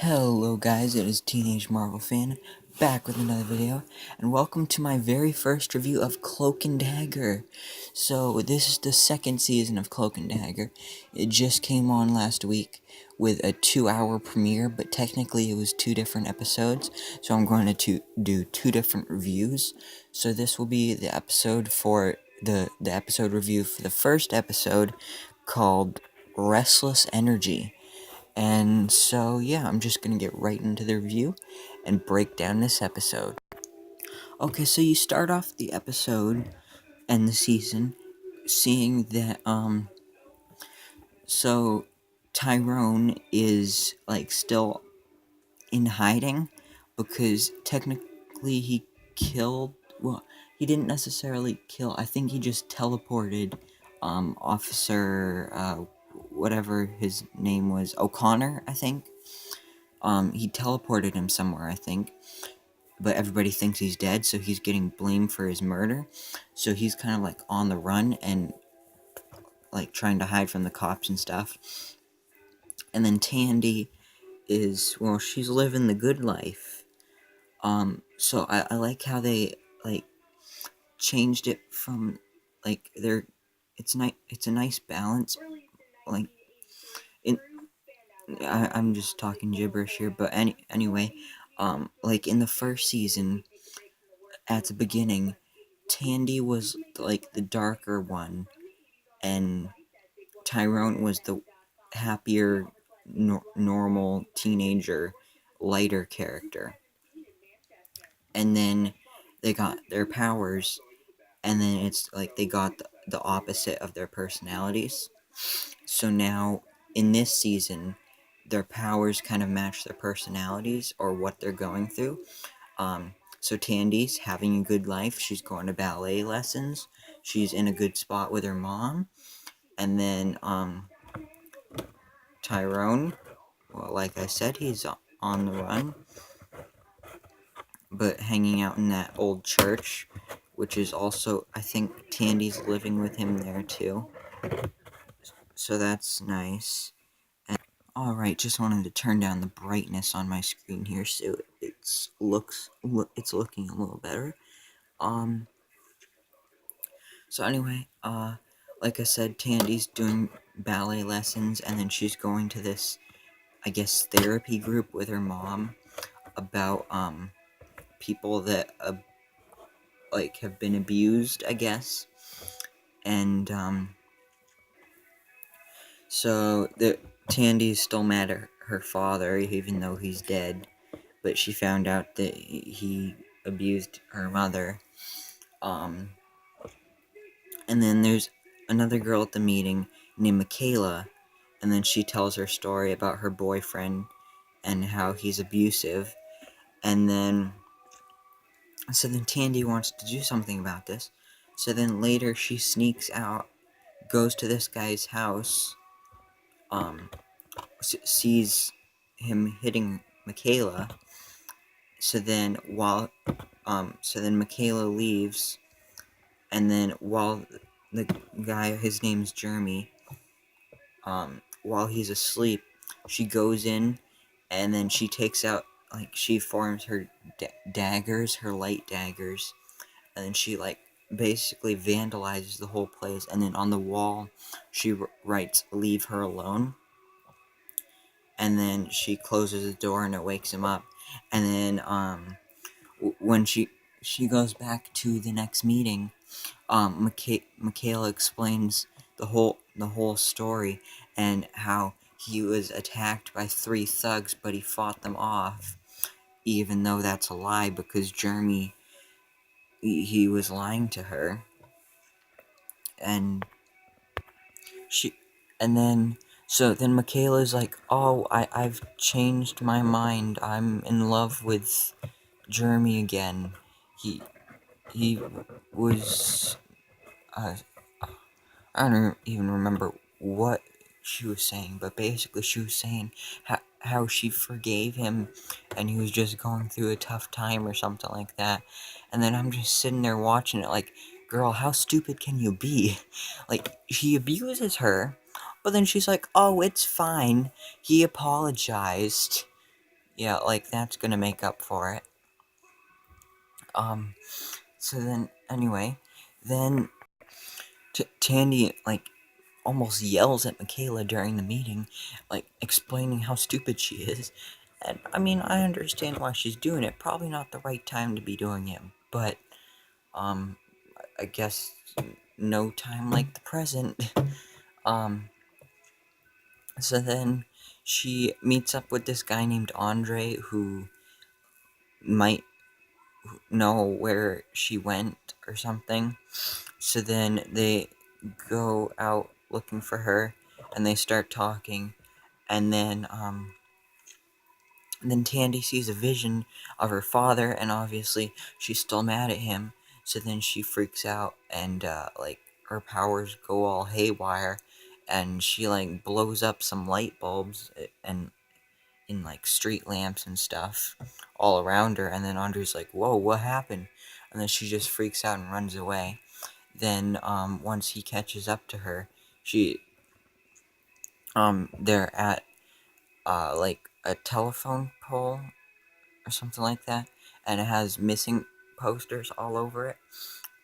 Hello guys, it is Teenage Marvel Fan, back with another video, and welcome to my very first review of Cloak and Dagger. So, this is the second season of Cloak and Dagger. It just came on last week with a 2-hour premiere, but technically it was 2 different episodes, so I'm going to do 2 different reviews. So this will be the episode for the episode review for the first episode, called Restless Energy. And so, yeah, I'm just gonna get right into the review and break down this episode. Okay, so you start off the episode and the season seeing that, so Tyrone is, like, still in hiding because technically he killed, well, he didn't necessarily kill, I think he just teleported, Officer, whatever his name was, O'Connor, I think. He teleported him somewhere, I think, but everybody thinks he's dead, so he's getting blamed for his murder. So he's kind of like on the run and like trying to hide from the cops and stuff. And then Tandy is, well, she's living the good life. So I like how they like changed it from like it's a nice balance. Like in I'm just talking gibberish here, but anyway, like in the first season, at the beginning, Tandy was like the darker one, and Tyrone was the happier, normal teenager, lighter character. And then they got their powers, and then it's like they got the opposite of their personalities. So now, in this season, their powers kind of match their personalities or what they're going through. So Tandy's having a good life. She's going to ballet lessons. She's in a good spot with her mom. And then, Tyrone, well, like I said, he's on the run, but hanging out in that old church, which is also, I think Tandy's living with him there too. So that's nice. And alright, just wanted to turn down the brightness on my screen here so it's looking a little better. So anyway, like I said, Tandy's doing ballet lessons, and then she's going to this, I guess, therapy group with her mom about, people that, like, have been abused, I guess. And, so Tandy's still mad at her father, even though he's dead, but she found out that he abused her mother. And then there's another girl at the meeting named Michaela, and then she tells her story about her boyfriend and how he's abusive. And then, so then Tandy wants to do something about this. So then later she sneaks out, goes to this guy's house, sees him hitting Michaela. So then Michaela leaves, and then while the guy, his name's Jeremy, while he's asleep, she goes in, and then she takes out, like, she forms her daggers, her light daggers, and then she, like, basically vandalizes the whole place, and then on the wall, she writes, "Leave her alone," and then she closes the door, and it wakes him up, and then, when she goes back to the next meeting, Michaela explains the whole story and how he was attacked by 3 thugs, but he fought them off, even though that's a lie because Jeremy, he was lying to her, and then Michaela's like, "Oh, I've changed my mind. I'm in love with Jeremy again. He was, I don't even remember what she was saying, but basically she was saying how she forgave him and he was just going through a tough time or something like that. And then I'm just sitting there watching it like, girl, how stupid can you be? Like, he abuses her, but then she's like, oh, it's fine. He apologized. Yeah, like that's gonna make up for it. Um, so then, anyway, then Tandy, like, almost yells at Michaela during the meeting, like, explaining how stupid she is. And, I mean, I understand why she's doing it. Probably not the right time to be doing it, but, um, I guess no time like the present. Um, so then she meets up with this guy named Andre who might know where she went or something. So then they go out looking for her and they start talking, and then Tandy sees a vision of her father, and obviously she's still mad at him. So then she freaks out, and like her powers go all haywire, and she like blows up some light bulbs and in like street lamps and stuff all around her. And then Andre's like, "Whoa, what happened?" And then she just freaks out and runs away. Then once he catches up to her, she they're at like a telephone pole or something like that, and it has missing posters all over it,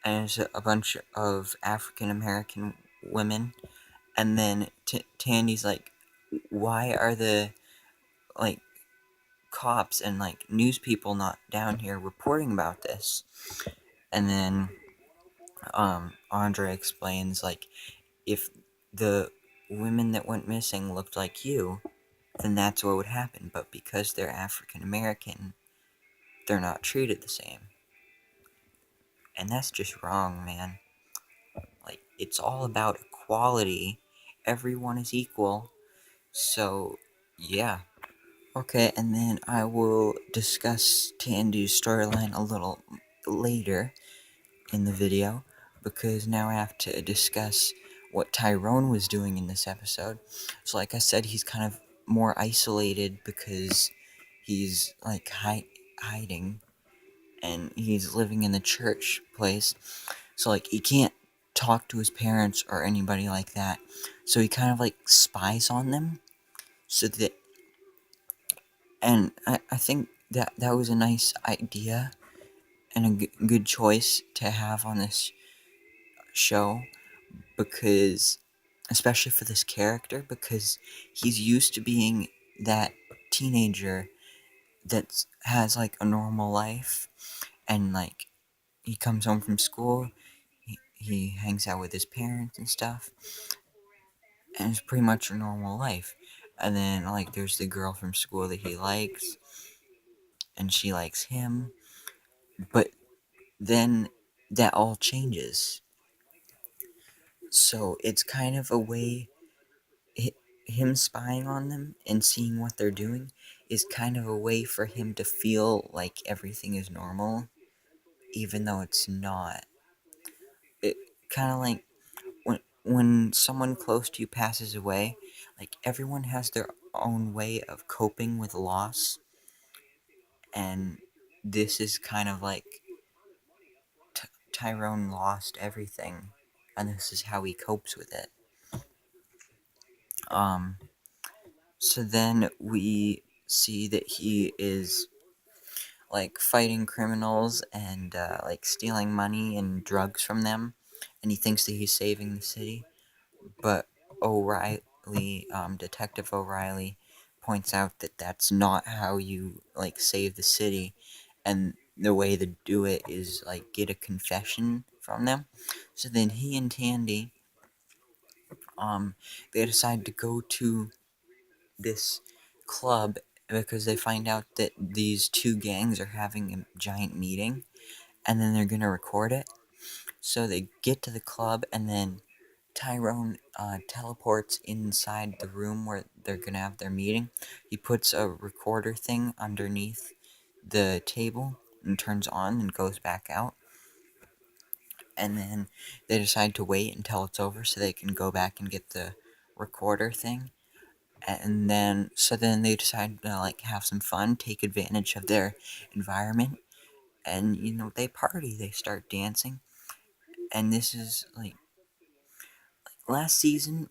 and it's a bunch of African American women. And then Tandy's like, "Why are the like cops and like news people not down here reporting about this?" And then Andre explains like, if the women that went missing looked like you, then that's what would happen. But because they're African American, they're not treated the same. And that's just wrong, man. Like, it's all about equality. Everyone is equal. So, yeah. Okay, and then I will discuss Tandy's storyline a little later in the video, because now I have to discuss what Tyrone was doing in this episode. So, like I said, he's kind of more isolated because he's like hiding, and he's living in the church place. So, like, he can't talk to his parents or anybody like that. So he kind of like spies on them. So that, and I think that was a nice idea and a good choice to have on this show, because especially for this character, because he's used to being that teenager that has like a normal life, and like he comes home from school, he hangs out with his parents and stuff, and it's pretty much a normal life. And then like there's the girl from school that he likes, and she likes him, but then that all changes. So it's kind of a way, him spying on them and seeing what they're doing is kind of a way for him to feel like everything is normal, even though it's not. It kind of like when someone close to you passes away, like everyone has their own way of coping with loss, and this is kind of like Tyrone lost everything, and this is how he copes with it. Um, so then we see that he is like fighting criminals and like stealing money and drugs from them, and he thinks that he's saving the city. But O'Reilly, Detective O'Reilly, points out that that's not how you like save the city, and the way to do it is like get a confession from them. So then he and Tandy, they decide to go to this club because they find out that these two gangs are having a giant meeting, and then they're gonna record it. So they get to the club, and then Tyrone teleports inside the room where they're gonna have their meeting. He puts a recorder thing underneath the table and turns on and goes back out. And then they decide to wait until it's over so they can go back and get the recorder thing. And then so then they decide to like have some fun, take advantage of their environment, and they party, they start dancing. And this is like last season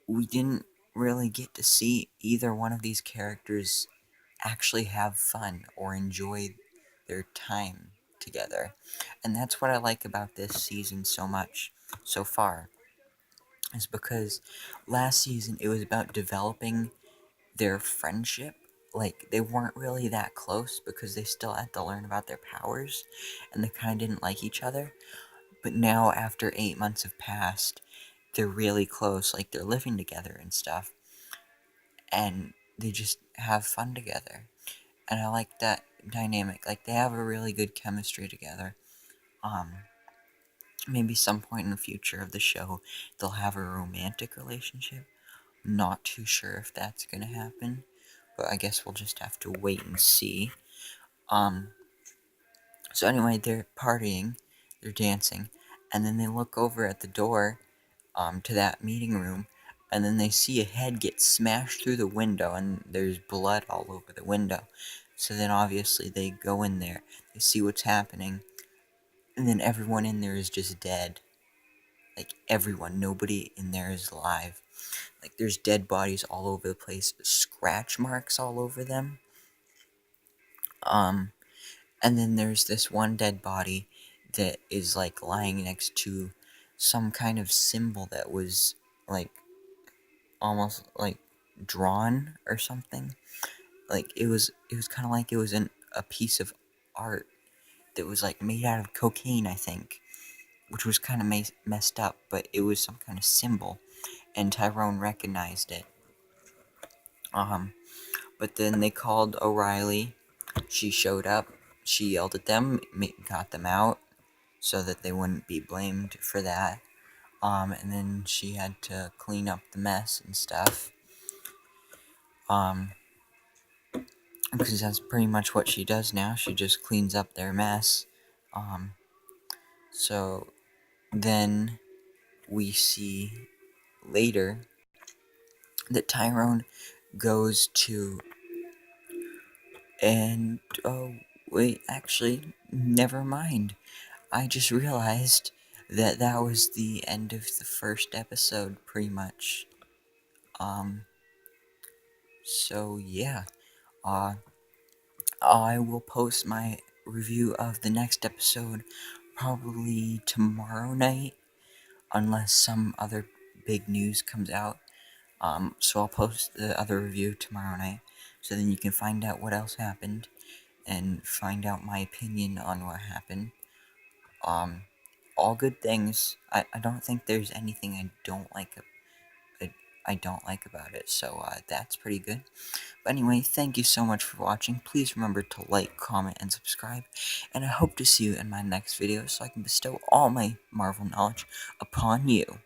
we didn't really get to see either one of these characters actually have fun or enjoy their time together. And that's what I like about this season so much so far, is because last season it was about developing their friendship. Like, they weren't really that close because they still had to learn about their powers and they kind of didn't like each other. But now, after 8 months have passed, they're really close. Like, they're living together and stuff, and they just have fun together. And I like that dynamic. Like, they have a really good chemistry together. Maybe some point in the future of the show, they'll have a romantic relationship. Not too sure if that's gonna happen, but I guess we'll just have to wait and see. So anyway, they're partying, they're dancing, and then they look over at the door, to that meeting room, and then they see a head get smashed through the window, and there's blood all over the window. So then obviously they go in there, they see what's happening, and then everyone in there is just dead. Like, everyone, nobody in there is alive. Like, there's dead bodies all over the place, scratch marks all over them. And then there's this one dead body that is, like, lying next to some kind of symbol that was, like, almost, like, drawn or something. Like, it was kind of like it was a piece of art that was, like, made out of cocaine, I think, which was kind of messed up, but it was some kind of symbol, and Tyrone recognized it. But then they called O'Reilly. She showed up. She yelled at them, got them out, so that they wouldn't be blamed for that. And then she had to clean up the mess and stuff. Because that's pretty much what she does now. She just cleans up their mess. So then we see later that Tyrone goes to, and oh wait, actually, never mind. I just realized that that was the end of the first episode, pretty much. So yeah, I will post my review of the next episode probably tomorrow night, unless some other big news comes out. So I'll post the other review tomorrow night, so then you can find out what else happened, and find out my opinion on what happened. All good things. I don't think there's anything I don't like about it, so that's pretty good. But anyway, thank you so much for watching. Please remember to like, comment, and subscribe, and I hope to see you in my next video so I can bestow all my Marvel knowledge upon you.